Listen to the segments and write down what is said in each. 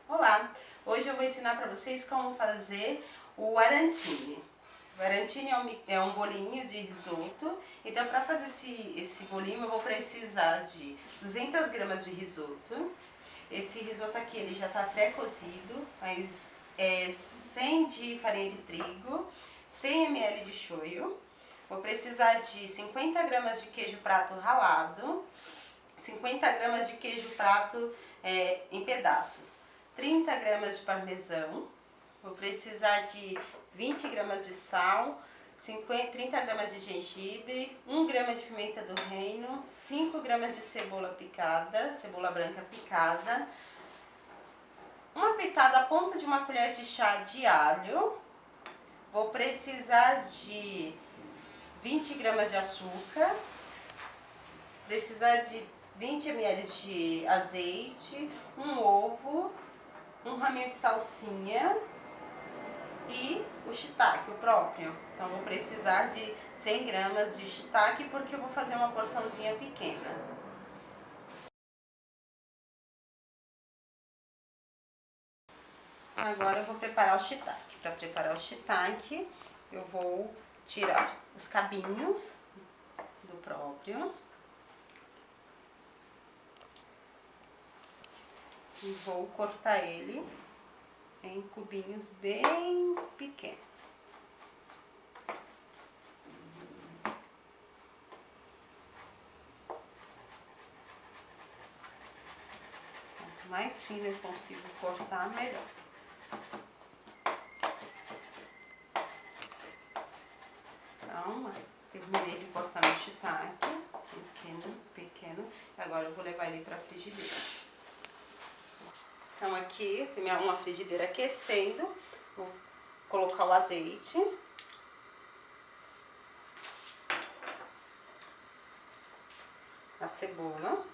Olá! Hoje eu vou ensinar para vocês como fazer o arantine. O arantine é um bolinho de risoto. Então, para fazer esse bolinho, eu vou precisar de 200 gramas de risoto. Esse risoto aqui ele já está pré-cozido, mas é 100 de farinha de trigo, 100 ml de shoyu. Vou precisar de 50 gramas de queijo prato ralado, 50 gramas de queijo prato em pedaços, 30 gramas de parmesão, vou precisar de 20 gramas de sal, 30 gramas de gengibre, 1 grama de pimenta do reino, 5 gramas de cebola picada, cebola branca picada, uma pitada, a ponta de uma colher de chá de alho, vou precisar de 20 gramas de açúcar, precisar de 20 ml de azeite, um ovo, um raminho de salsinha e o shiitake, o próprio. Então vou precisar de 100 gramas de shiitake porque eu vou fazer uma porçãozinha pequena. Agora eu vou preparar o shiitake. Para preparar o shiitake, eu vou tirar os cabinhos do próprio. E vou cortar ele em cubinhos bem pequenos. Quanto mais fino eu consigo cortar, melhor. Então, terminei de cortar meu shiitake, pequeno. Agora eu vou levar ele para a frigideira. Então aqui tem uma frigideira aquecendo, vou colocar o azeite. A cebola.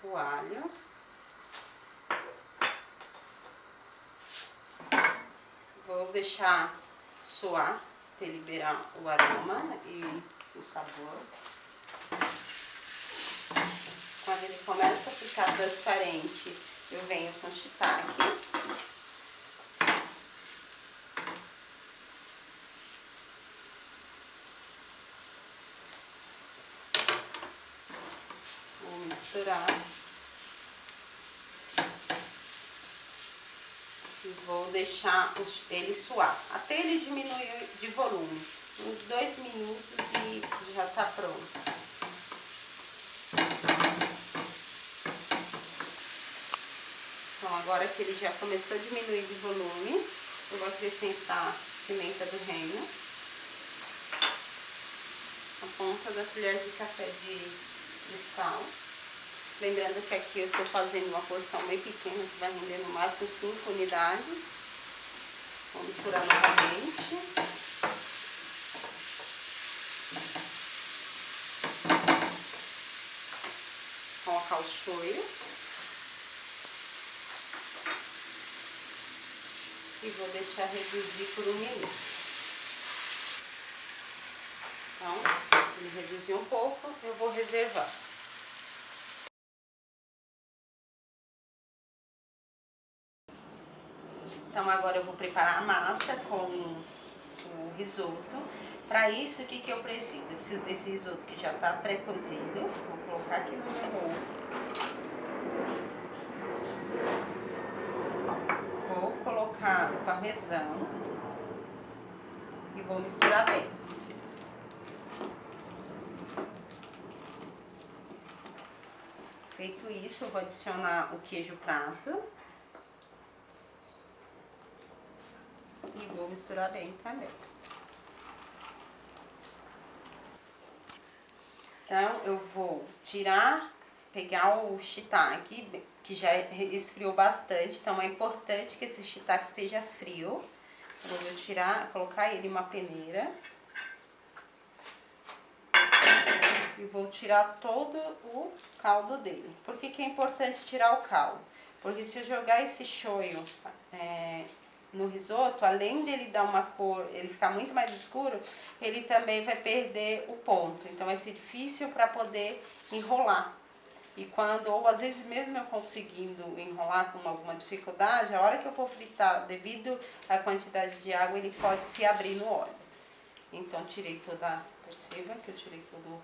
O alho. Vou deixar soar, até liberar o aroma e o sabor. Quando ele começa a ficar transparente, eu venho com o shiitake. Vou misturar. E vou deixar ele suar, até ele diminuir de volume. Uns 2 minutos e já tá pronto. Então agora que ele já começou a diminuir de volume, eu vou acrescentar pimenta do reino, a ponta da colher de café de sal. Lembrando que aqui eu estou fazendo uma porção bem pequena, que vai render no máximo 5 unidades. Vou misturar novamente. Colocar o shoyu. E vou deixar reduzir por 1 minuto. Então, ele reduziu um pouco, eu vou reservar. Então agora eu vou preparar a massa com o risoto. Para isso, o que eu preciso? Eu preciso desse risoto que já está pré-cozido. Vou colocar aqui no meu bowl. Vou colocar o parmesão e vou misturar bem. Feito isso, eu vou adicionar o queijo prato. E vou misturar bem também. Então, eu vou pegar o shiitake, que já esfriou bastante. Então, é importante que esse shiitake esteja frio. Eu vou colocar ele em uma peneira. E vou tirar todo o caldo dele. Por que é importante tirar o caldo? Porque se eu jogar esse shoyu no risoto, além dele dar uma cor, ele ficar muito mais escuro, ele também vai perder o ponto. Então vai ser difícil para poder enrolar. E quando, ou às vezes mesmo eu conseguindo enrolar com alguma dificuldade, a hora que eu for fritar, devido à quantidade de água, ele pode se abrir no óleo. Então tirei toda, perceba que eu tirei todo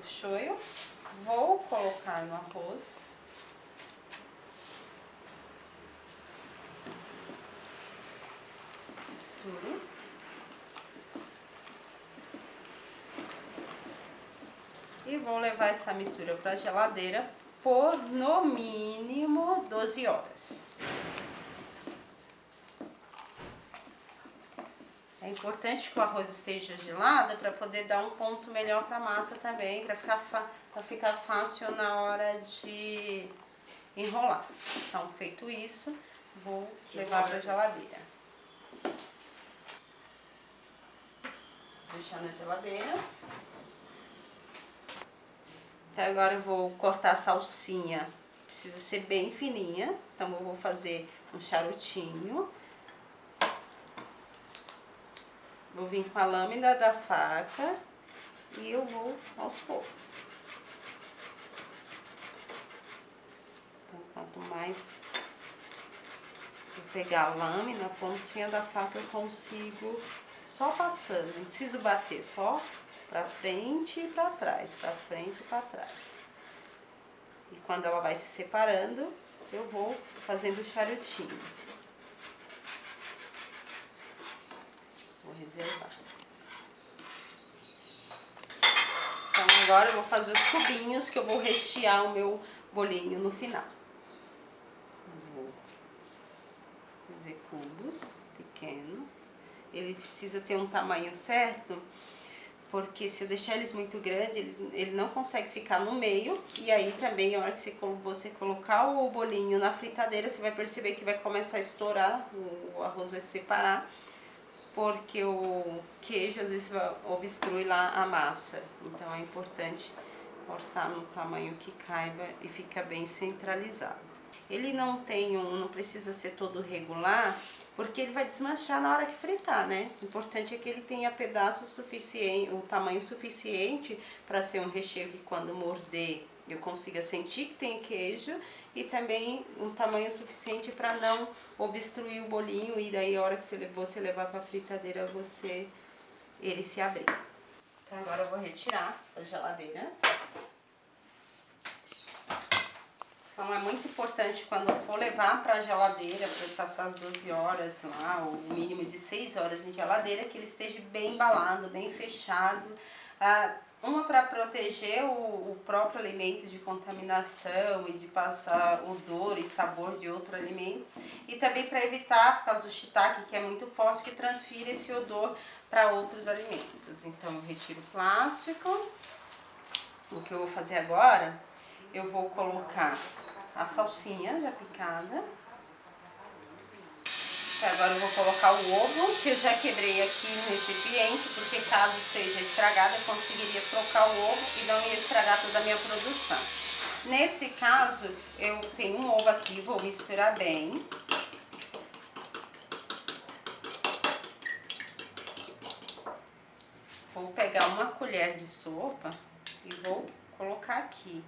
o shoyu. Vou colocar no arroz. Misturo. E vou levar essa mistura para a geladeira por no mínimo 12 horas. É importante que o arroz esteja gelado para poder dar um ponto melhor para a massa também, para ficar fácil na hora de enrolar. Então, feito isso, vou levar para a geladeira. Deixar na geladeira. Então agora eu vou cortar a salsinha, precisa ser bem fininha, então eu vou fazer um charutinho. Vou vir com a lâmina da faca e eu vou aos poucos. Então quanto mais eu pegar a lâmina, a pontinha da faca eu consigo só passando, não preciso bater, só pra frente e pra trás, pra frente e pra trás. E quando ela vai se separando, eu vou fazendo o charutinho. Vou reservar. Então agora eu vou fazer os cubinhos que eu vou rechear o meu bolinho no final. Vou fazer cubos pequenos. Ele precisa ter um tamanho certo, porque se eu deixar eles muito grandes, ele não consegue ficar no meio. E aí também, a hora que você colocar o bolinho na fritadeira, você vai perceber que vai começar a estourar, o arroz vai se separar, porque o queijo às vezes obstrui lá a massa. Então é importante cortar no tamanho que caiba e fica bem centralizado. Ele não precisa ser todo regular, porque ele vai desmanchar na hora que fritar, né? O importante é que ele tenha pedaço suficiente, o tamanho suficiente para ser um recheio que quando morder eu consiga sentir que tem queijo, e também um tamanho suficiente para não obstruir o bolinho, e daí a hora que você levar para a fritadeira ele se abrir. Então agora eu vou retirar da geladeira. Então é muito importante quando eu for levar para a geladeira, para passar as 12 horas lá, ou o mínimo de 6 horas em geladeira, que ele esteja bem embalado, bem fechado. Uma para proteger o próprio alimento de contaminação e de passar odor e sabor de outros alimentos. E também para evitar, por causa do shiitake, que é muito forte, que transfira esse odor para outros alimentos. Então eu retiro o plástico. O que eu vou fazer agora, eu vou colocar a salsinha já picada. Agora eu vou colocar o ovo, que eu já quebrei aqui no recipiente, porque caso esteja estragado eu conseguiria trocar o ovo e não ia estragar toda a minha produção. Nesse caso, eu tenho um ovo aqui, vou misturar bem. Vou pegar uma colher de sopa e vou colocar aqui.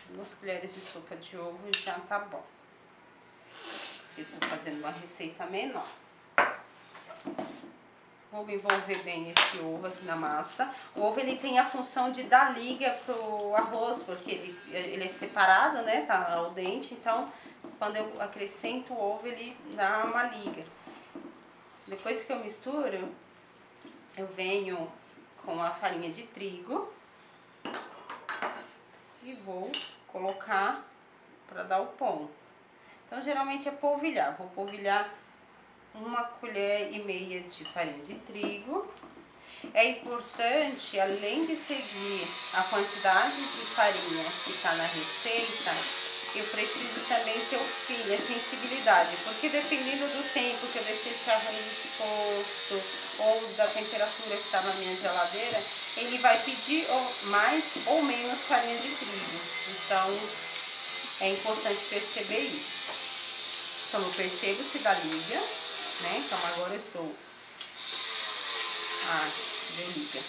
2 colheres de sopa de ovo já tá bom. Estou fazendo uma receita menor. Vou envolver bem esse ovo aqui na massa. O ovo ele tem a função de dar liga pro arroz, porque ele é separado, né? Tá ao dente, então quando eu acrescento o ovo ele dá uma liga. Depois que eu misturo, eu venho com a farinha de trigo e vou colocar para dar o ponto. Então geralmente é polvilhar, vou polvilhar 1,5 colher de farinha de trigo. É importante, além de seguir a quantidade de farinha que está na receita, eu preciso também ter a sensibilidade, porque dependendo do tempo que eu deixei esse arroz exposto ou da temperatura que está na minha geladeira, ele vai pedir mais ou menos farinha de trigo. Então é importante perceber isso. Então eu percebo se dá liga, né? Então agora eu estou... deu liga.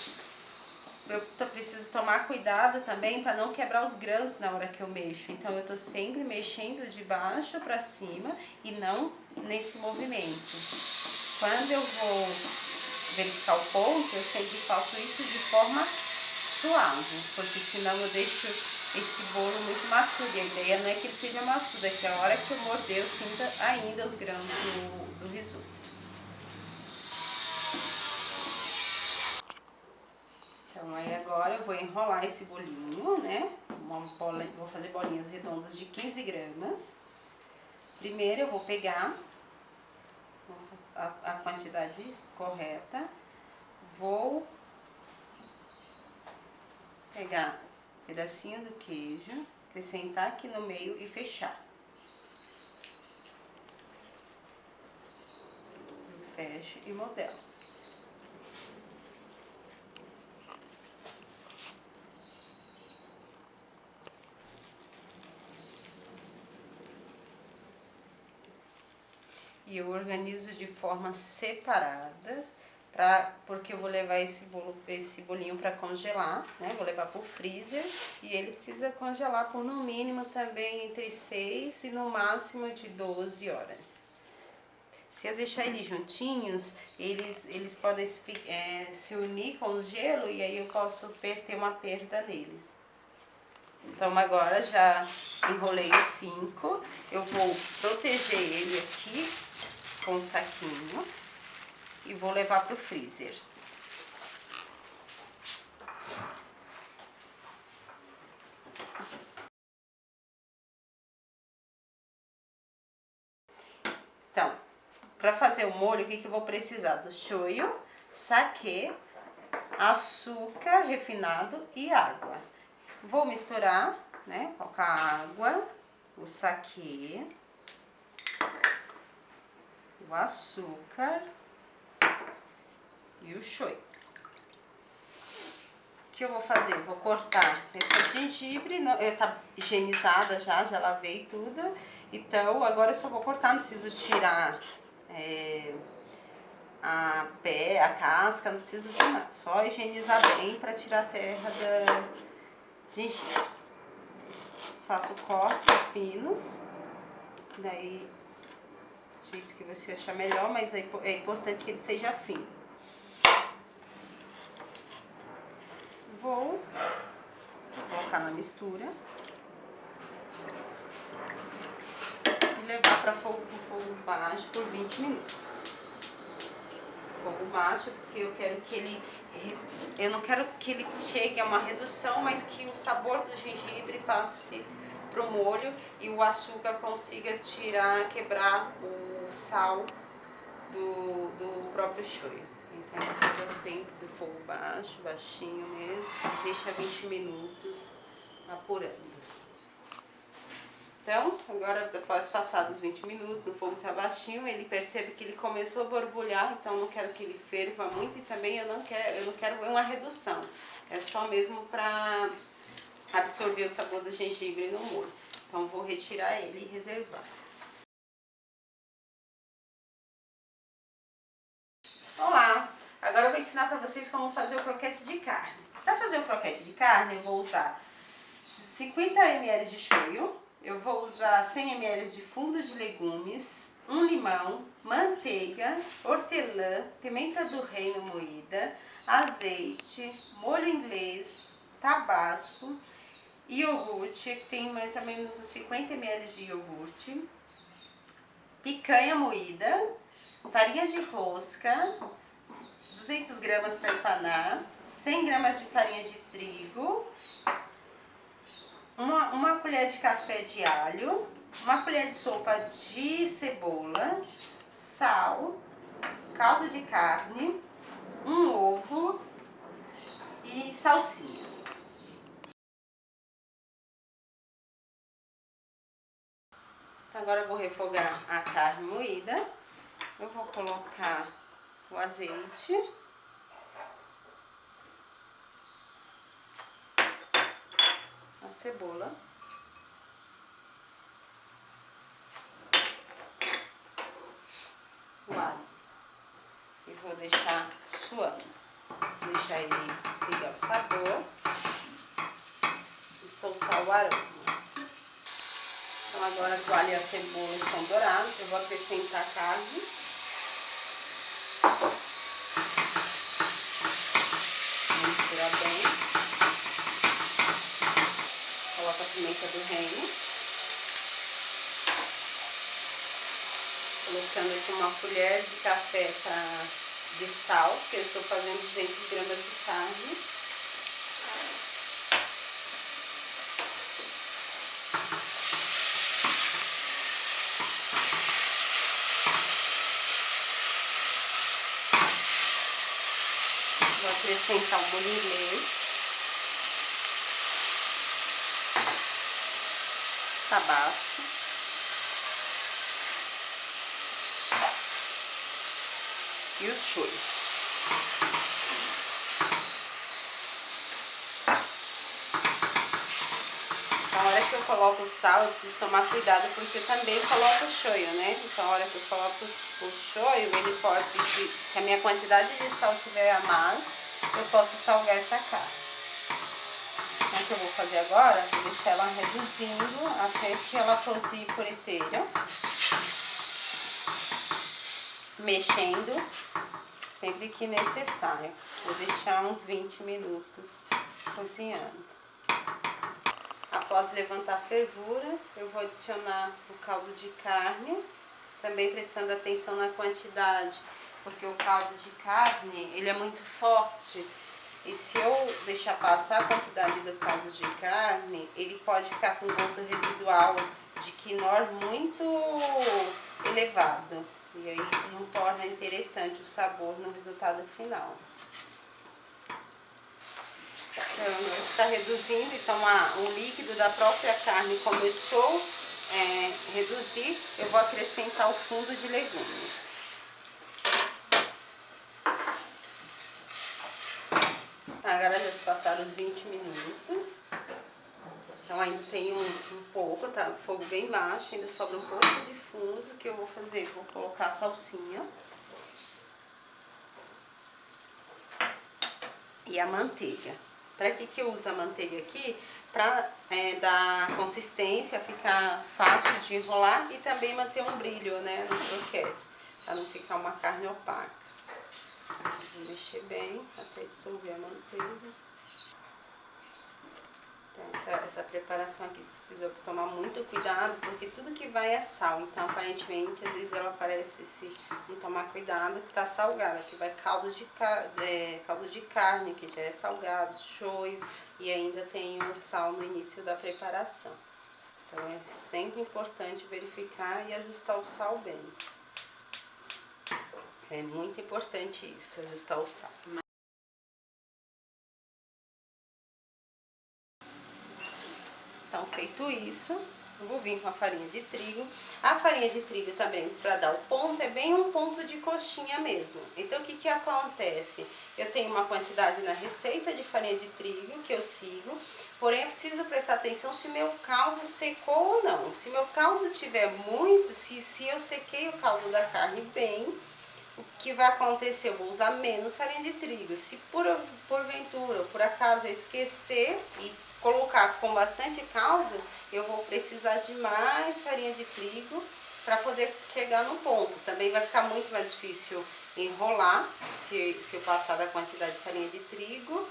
Eu preciso tomar cuidado também para não quebrar os grãos na hora que eu mexo. Então eu tô sempre mexendo de baixo para cima e não nesse movimento. Quando eu vou verificar o ponto, eu sempre faço isso de forma suave, porque senão eu deixo esse bolo muito maçudo. E a ideia não é que ele seja maçudo, é que a hora que eu morder eu sinta ainda os grãos do risoto. Então aí agora eu vou enrolar esse bolinho, né? Vou fazer bolinhas redondas de 15 gramas. Primeiro eu vou pegar a quantidade correta, vou pegar um pedacinho do queijo, acrescentar aqui no meio e fechar. Eu fecho e modelo. E eu organizo de formas separadas, porque eu vou levar esse bolinho para congelar, né? Vou levar para o freezer e ele precisa congelar por no mínimo também entre 6 e no máximo de 12 horas. Se eu deixar eles juntinhos, eles podem se unir com o gelo e aí eu posso ter uma perda neles. Então agora já enrolei os 5, eu vou proteger ele aqui com um saquinho e vou levar para o freezer. Então, para fazer o molho, o que eu vou precisar? Do shoyu, saquê, açúcar refinado e água. Vou misturar, né? Colocar a água, o saquê, o açúcar e o shoyu. O que eu vou fazer? Eu vou cortar esse gengibre, tá higienizada já lavei tudo. Então agora eu só vou cortar, não preciso tirar a casca, não preciso de nada. Só higienizar bem para tirar a terra da gengibre. Faço cortes finos, daí do jeito que você achar melhor, mas é importante que ele esteja fino. Vou colocar na mistura e levar para fogo baixo por 20 minutos. Fogo baixo, porque eu não quero que ele chegue a uma redução, mas que o sabor do gengibre passe pro molho e o açúcar consiga quebrar o sal do próprio shoyu. Então precisa sempre do fogo baixo, baixinho mesmo, deixa 20 minutos apurando. Então, agora após passados 20 minutos, o fogo está baixinho, ele percebe que ele começou a borbulhar, então não quero que ele ferva muito e também eu não quero uma redução. É só mesmo para absorver o sabor do gengibre no molho. Então vou retirar ele e reservar. Olá! Agora eu vou ensinar para vocês como fazer o croquete de carne. Para fazer o croquete de carne eu vou usar 50 ml de shoyu, eu vou usar 100 ml de fundo de legumes, um limão, manteiga, hortelã, pimenta do reino moída, azeite, molho inglês, tabasco, iogurte, que tem mais ou menos 50 ml de iogurte, picanha moída, farinha de rosca, 200 gramas para empanar, 100 gramas de farinha de trigo, uma colher de café de alho, uma colher de sopa de cebola, sal, caldo de carne, um ovo e salsinha. Então agora eu vou refogar a carne moída, eu vou colocar o azeite, a cebola, para ele pegar o sabor e soltar o aroma. Então agora que o alho e a cebola estão dourados, eu vou acrescentar a carne. Vou misturar bem. Coloco a pimenta do reino. Colocando aqui uma colher de café de sal, porque eu estou fazendo 200 gramas de carne. Vou acrescentar o molho inglês, tabasco, e o shoyu. Na hora que eu coloco o sal, eu preciso tomar cuidado, porque eu também coloco o shoyu, né? Então, na hora que eu coloco o shoyu, ele pode, se a minha quantidade de sal tiver a mais, eu posso salgar essa carne. Então, o que eu vou fazer agora, vou deixar ela reduzindo até que ela cozinhe por inteiro. Mexendo sempre que necessário. Vou deixar uns 20 minutos cozinhando. Após levantar a fervura, eu vou adicionar o caldo de carne, também prestando atenção na quantidade, porque o caldo de carne, ele é muito forte, e se eu deixar passar a quantidade do caldo de carne, ele pode ficar com gosto residual de quinor muito elevado, e aí não torna interessante o sabor no resultado final. Está reduzindo, então o líquido da própria carne começou a reduzir, eu vou acrescentar o fundo de legumes. Agora já se passaram os 20 minutos, então ainda tem um pouco, tá? Fogo bem baixo, ainda sobra um pouco de fundo. O que eu vou fazer? Vou colocar a salsinha e a manteiga. Para que eu uso a manteiga aqui? Para dar consistência, ficar fácil de enrolar e também manter um brilho, né, no croquete, para não ficar uma carne opaca. Vou mexer bem até dissolver a manteiga. Então, essa preparação aqui precisa tomar muito cuidado, porque tudo que vai é sal. Então, aparentemente, às vezes ela parece, se não tomar cuidado, que tá salgada. Aqui vai caldo de carne, que já é salgado, shoyu, e ainda tem o sal no início da preparação. Então, é sempre importante verificar e ajustar o sal bem. É muito importante isso, ajustar o sal. Então, feito isso, eu vou vir com a farinha de trigo. A farinha de trigo também, para dar o ponto, é bem um ponto de coxinha mesmo. Então, o que que acontece? Eu tenho uma quantidade na receita de farinha de trigo que eu sigo, porém, eu preciso prestar atenção se meu caldo secou ou não. Se meu caldo tiver muito, se eu sequei o caldo da carne bem, o que vai acontecer? Eu vou usar menos farinha de trigo. Se porventura, por acaso, eu esquecer e colocar com bastante caldo, eu vou precisar de mais farinha de trigo para poder chegar no ponto. Também vai ficar muito mais difícil enrolar se eu passar da quantidade de farinha de trigo,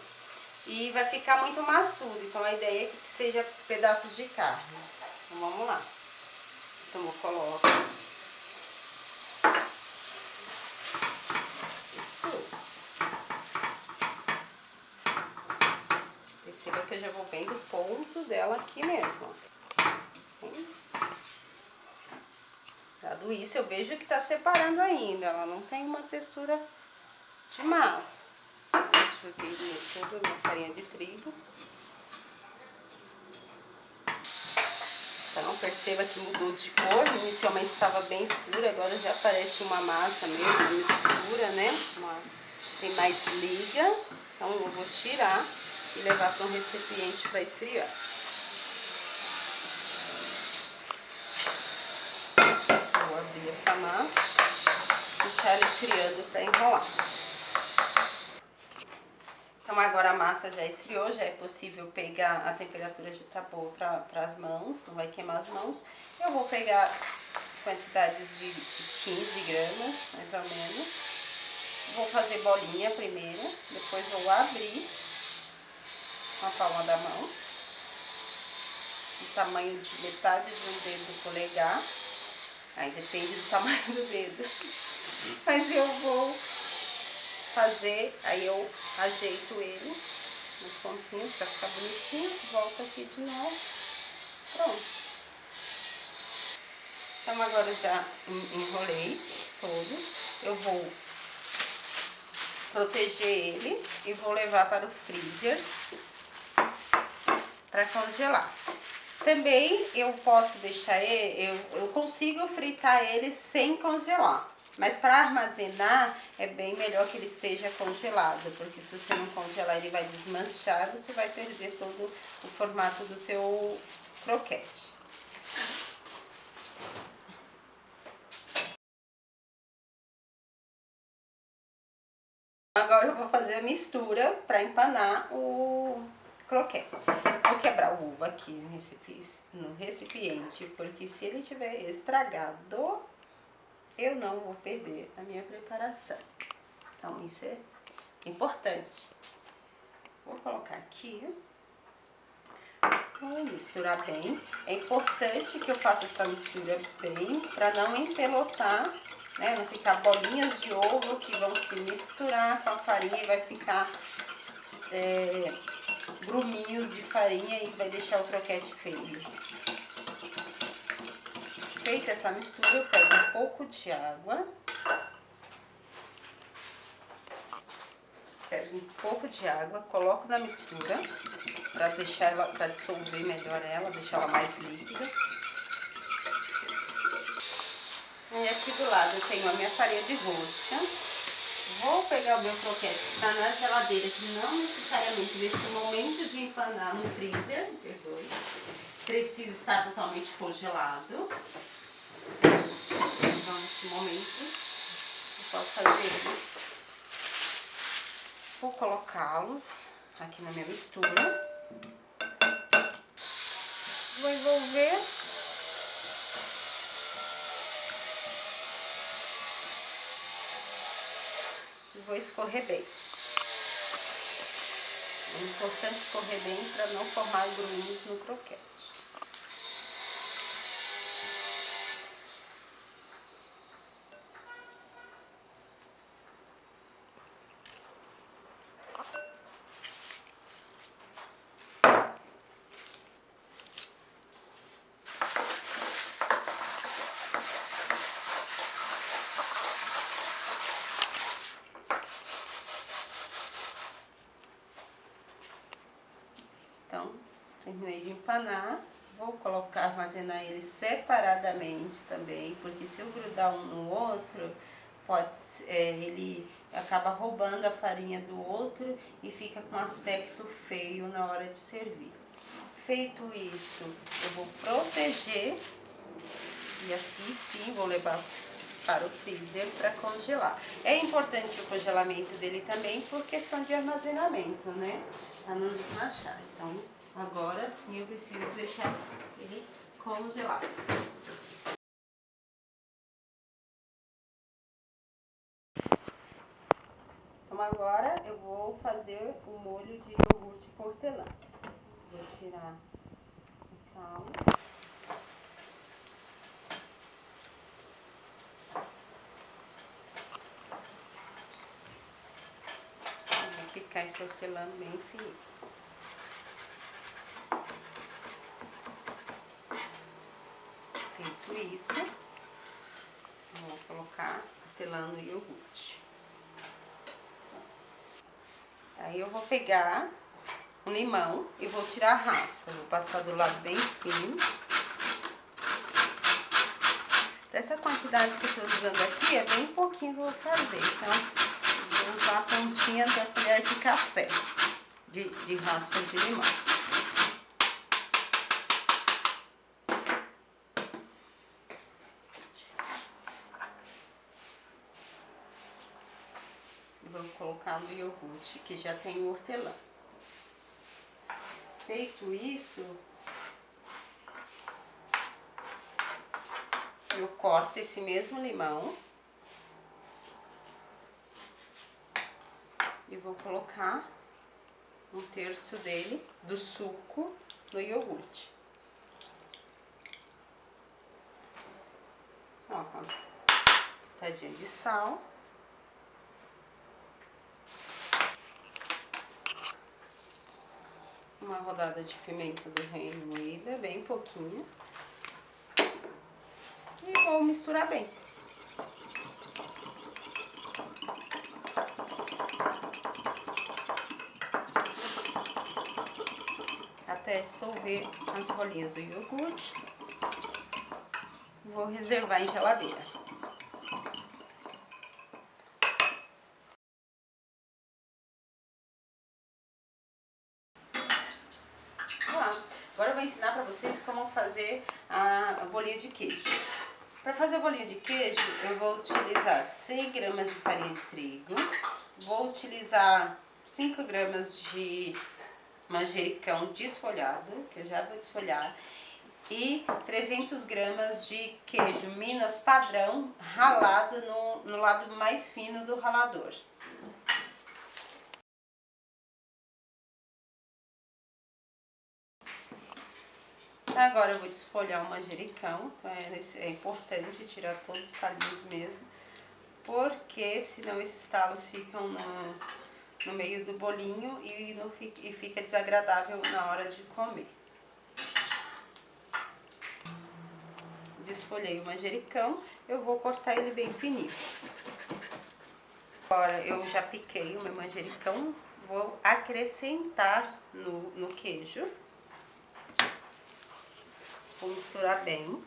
e vai ficar muito maçudo. Então a ideia é que seja pedaços de carne. Então vamos lá. Então eu coloco. Perceba que eu já vou vendo o ponto dela aqui mesmo. Dado isso, eu vejo que tá separando ainda. Ela não tem uma textura de massa. Joguei toda a minha farinha de trigo. Então, perceba que mudou de cor. Inicialmente estava bem escura, agora já parece uma massa mesmo, uma mistura, né? Tem mais liga. Então, eu vou tirar e levar para um recipiente para esfriar. Vou abrir essa massa, deixar ela esfriando para enrolar. Então agora a massa já esfriou, já é possível pegar, a temperatura já tá boa para as mãos, não vai queimar as mãos. Eu vou pegar quantidades de 15 gramas, mais ou menos. Vou fazer bolinha primeiro, depois vou abrir com a palma da mão, do tamanho de metade de um dedo polegar. Aí depende do tamanho do dedo. Mas eu vou fazer, aí eu ajeito ele nas pontinhas para ficar bonitinho, volto aqui de novo, pronto. Então agora eu já enrolei todos, eu vou proteger ele e vou levar para o freezer para congelar. Também eu posso deixar ele, eu consigo fritar ele sem congelar. Mas para armazenar é bem melhor que ele esteja congelado, porque se você não congelar ele vai desmanchar, você vai perder todo o formato do teu croquete. Agora eu vou fazer a mistura para empanar o croquete. Vou quebrar o ovo aqui no recipiente, porque se ele tiver estragado, eu não vou perder a minha preparação. Então isso é importante. Vou colocar aqui. Vou misturar bem. É importante que eu faça essa mistura bem, para não empelotar, né? Não ficar bolinhas de ovo que vão se misturar com a farinha e vai ficar gruminhos de farinha e vai deixar o croquete feio. Feita essa mistura, eu pego um pouco de água. Pego um pouco de água, coloco na mistura para deixar ela, para dissolver melhor ela, deixar ela mais líquida. E aqui do lado eu tenho a minha farinha de rosca. Vou pegar o meu croquete que está na geladeira, que não necessariamente nesse momento de empanar no freezer, perdoe, precisa estar totalmente congelado. Então nesse momento eu posso fazer ele. Vou colocá-los aqui na minha mistura. Vou envolver. E vou escorrer bem. É importante escorrer bem para não formar grumos no croquete. Então, terminei de empanar, vou colocar, armazenar ele separadamente também, porque se eu grudar um no outro, ele acaba roubando a farinha do outro e fica com aspecto feio na hora de servir. Feito isso, eu vou proteger e assim sim vou levar para o freezer para congelar. É importante o congelamento dele também por questão de armazenamento, né? Para não desmanchar. Então, agora sim eu preciso deixar ele congelado. Então agora eu vou fazer o molho de iogurte hortelã. Vou tirar os talos. Vou picar esse hortelã bem fininho. Feito isso, vou colocar hortelã no iogurte. Aí eu vou pegar um limão e vou tirar a raspa. Vou passar do lado bem fino. Essa quantidade que eu estou usando aqui é bem pouquinho que eu vou fazer. Então, vou usar a pontinha da colher de café de raspas de limão. Vou colocar no iogurte, que já tem o hortelã. Feito isso, eu corto esse mesmo limão e vou colocar um terço dele, do suco, no iogurte. Ó, pitadinha de sal. Uma rodada de pimenta do reino moída, bem pouquinho. E vou misturar bem. Até dissolver as bolinhas do iogurte. Vou reservar em geladeira. Agora eu vou ensinar para vocês como fazer a bolinha de queijo. Para fazer a bolinha de queijo, eu vou utilizar 100 gramas de farinha de trigo, vou utilizar 5 gramas de manjericão desfolhado, que eu já vou desfolhar, e 300 gramas de queijo Minas padrão ralado no lado mais fino do ralador. Agora eu vou desfolhar o manjericão, então é importante tirar todos os talinhos mesmo, porque senão esses talos ficam no meio do bolinho e fica desagradável na hora de comer. Desfolhei o manjericão, eu vou cortar ele bem fininho. Agora eu já piquei o meu manjericão, vou acrescentar no queijo. Vou misturar bem.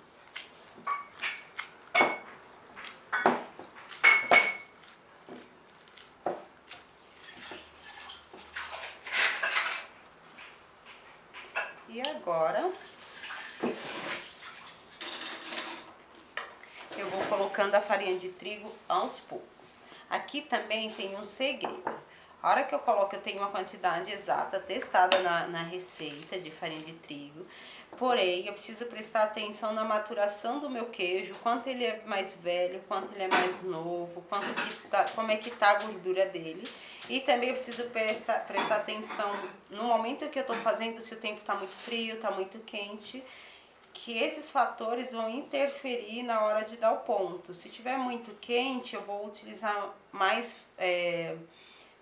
E agora eu vou colocando a farinha de trigo aos poucos. Aqui também tem um segredo. A hora que eu coloco, eu tenho uma quantidade exata, testada na receita de farinha de trigo. Porém, eu preciso prestar atenção na maturação do meu queijo, quanto ele é mais velho, quanto ele é mais novo, como é que tá a gordura dele. E também eu preciso prestar atenção no momento que eu tô fazendo, se o tempo tá muito frio, tá muito quente, que esses fatores vão interferir na hora de dar o ponto. Se tiver muito quente, eu vou utilizar mais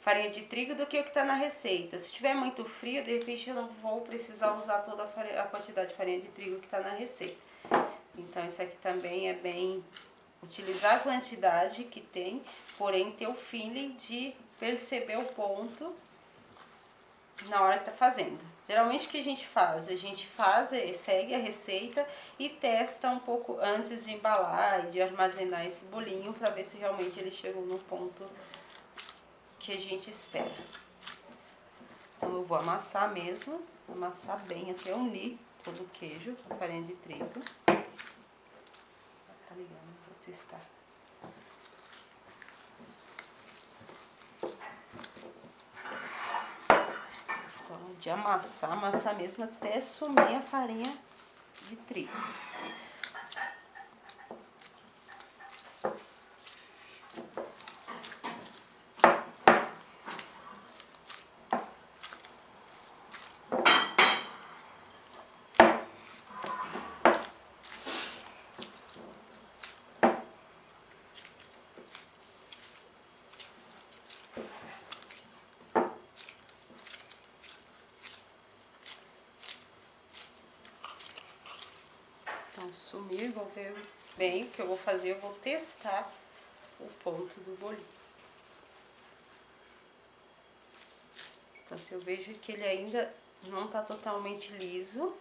farinha de trigo do que o que está na receita. Se tiver muito frio, de repente eu não vou precisar usar toda a quantidade de farinha de trigo que está na receita. Então isso aqui também é bem utilizar a quantidade que tem, porém ter o feeling de perceber o ponto na hora que tá fazendo. Geralmente o que a gente faz? Segue a receita e testa um pouco antes de embalar e de armazenar esse bolinho para ver se realmente ele chegou no ponto que a gente espera. Então eu vou amassar mesmo, amassar bem até unir todo o queijo com a farinha de trigo. Tá ligado? Vou testar. Então de amassar mesmo até sumir a farinha de trigo. Então, sumir, vou ver bem o que eu vou fazer, eu vou testar o ponto do bolinho. Então, se eu vejo que ele ainda não tá totalmente liso,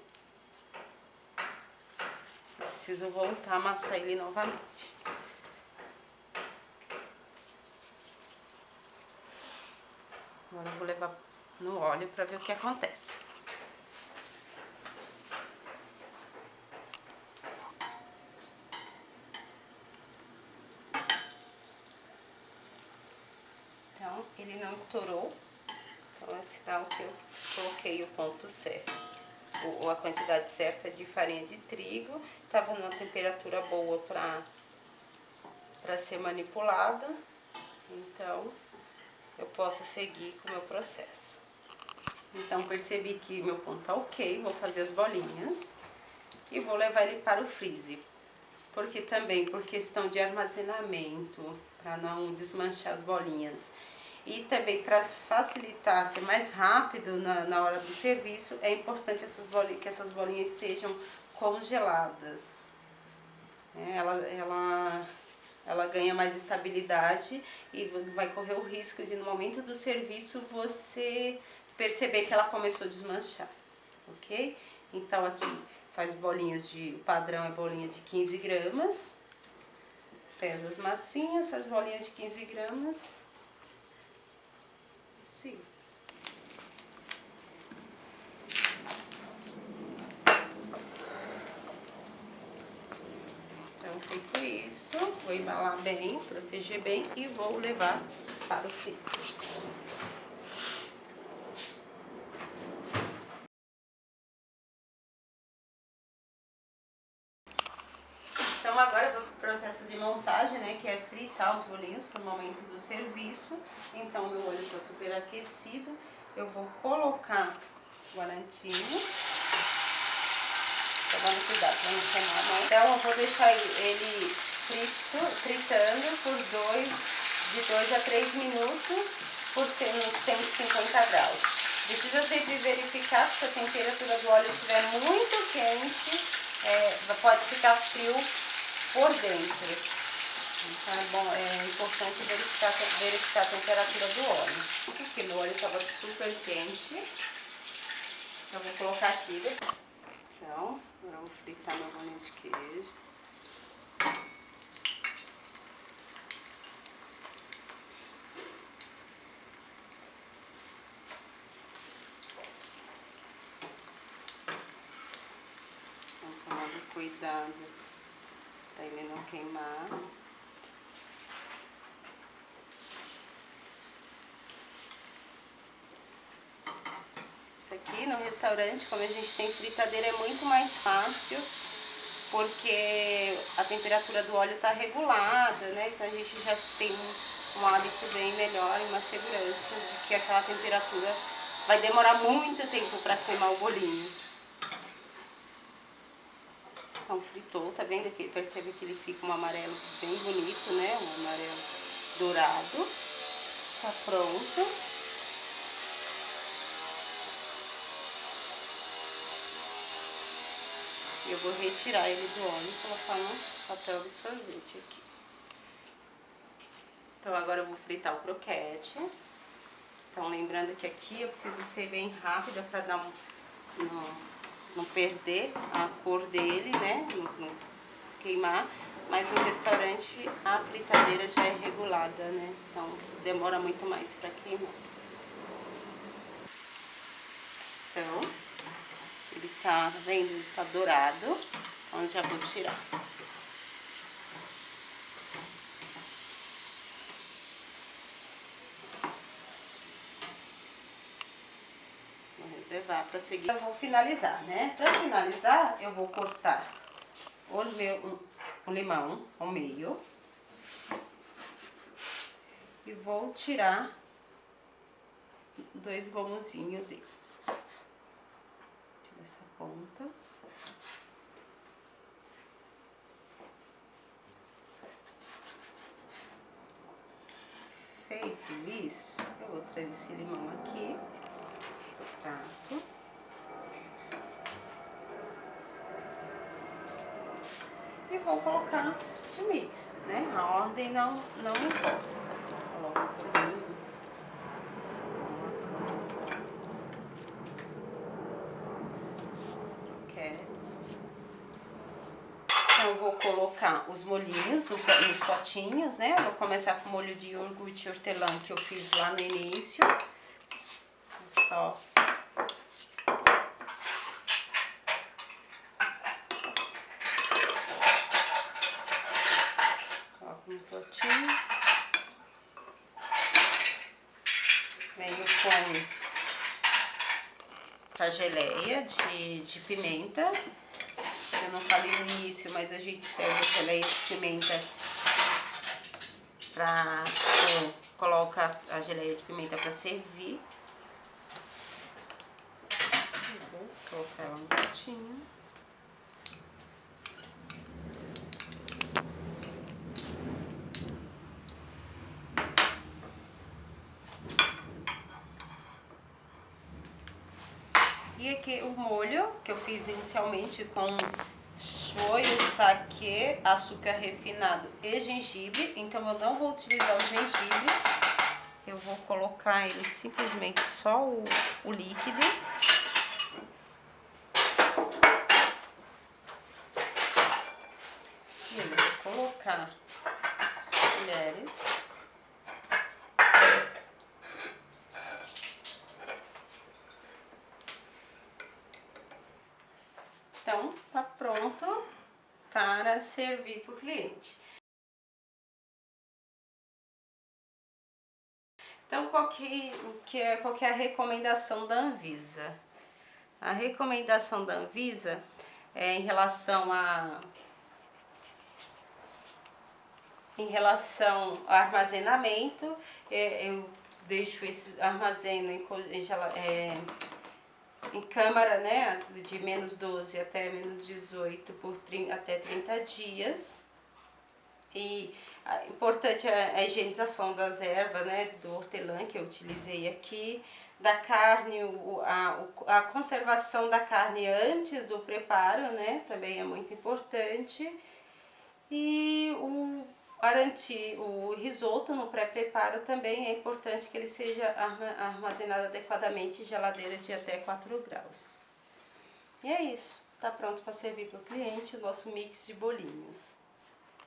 preciso voltar a amassar ele novamente. Agora eu vou levar no óleo para ver o que acontece. Então, ele não estourou, então é sinal que eu coloquei o ponto certo, ou a quantidade certa de farinha de trigo. Estava numa temperatura boa para ser manipulada, então eu posso seguir com o meu processo. Então percebi que meu ponto tá ok, vou fazer as bolinhas e vou levar ele para o freezer. Porque também, por questão de armazenamento, para não desmanchar as bolinhas. E também para facilitar, ser mais rápido na hora do serviço, é importante que essas bolinhas estejam congeladas. Ela ganha mais estabilidade e vai correr o risco de, no momento do serviço, você perceber que ela começou a desmanchar, ok? Então aqui faz bolinhas o padrão é bolinha de 15 gramas, pesa as massinhas, faz bolinha de 15 gramas, sim. Então feito isso, vou embalar bem, proteger bem e vou levar para o freezer. Então agora eu vou para o processo de montagem, né, que é fritar os bolinhos para o momento do serviço. Então meu óleo está super aquecido, eu vou colocar o arantino, tomando cuidado para não queimar a mão. Então eu vou deixar ele fritando de 2 a 3 minutos, por ser uns 150 graus. Precisa sempre verificar que se a temperatura do óleo estiver muito quente, pode ficar frio por dentro. Então é importante verificar a temperatura do óleo. Aqui meu óleo estava super quente. Eu vou colocar aqui. Então, agora eu vou fritar meu bolinho de queijo. Então, tomando cuidado para ele não queimar. Isso aqui no restaurante, como a gente tem fritadeira, é muito mais fácil, porque a temperatura do óleo está regulada, né? Então a gente já tem um hábito bem melhor e uma segurança de que aquela temperatura vai demorar muito tempo para queimar o bolinho. Então fritou, tá vendo aqui? Percebe que ele fica um amarelo bem bonito, né? Um amarelo dourado. Tá pronto. E eu vou retirar ele do óleo e colocar no papel absorvente aqui. Então agora eu vou fritar o croquete. Então lembrando que aqui eu preciso ser bem rápida para não perder a cor dele, né? Não queimar. Mas no restaurante a fritadeira já é regulada, né? Então demora muito mais para queimar. Então, ele tá vendo? Ele tá dourado. Então eu já vou tirar. Vou reservar para seguir. Eu vou finalizar, né? Para finalizar, eu vou cortar um limão ao meio. E vou tirar 2 gomozinhos dele. Tira essa ponta. Feito isso, eu vou trazer esse limão aqui pro prato. E vou colocar no mix, né? A ordem não importa. Coloco um pouquinho. Os croquetes. Então eu vou colocar os molhinhos nos potinhos, né? Eu vou começar com o molho de iogurte hortelã que eu fiz lá no início. Só coloco no potinho. para geleia de pimenta. Eu não falei no início, mas a gente serve a geleia de pimenta coloca a geleia de pimenta para servir. Vou colocar ela no pratinho. E aqui o molho que eu fiz inicialmente com shoyu, saquê, açúcar refinado e gengibre. Então eu não vou utilizar o gengibre, eu vou colocar ele simplesmente só o líquido. E eu vou colocar as colheres. Então, tá pronto para servir para o cliente. Então, qual que é a recomendação da Anvisa? A recomendação da Anvisa é em relação ao armazenamento. Eu deixo esse armazeno em câmara, né, de -12 até -18 até 30 dias. E importante a higienização das ervas, né, do hortelã que eu utilizei aqui, da carne, a conservação da carne antes do preparo, né, também é muito importante. E o risoto no pré-preparo também é importante que ele seja armazenado adequadamente em geladeira de até 4 graus. E é isso, está pronto para servir para o cliente o nosso mix de bolinhos.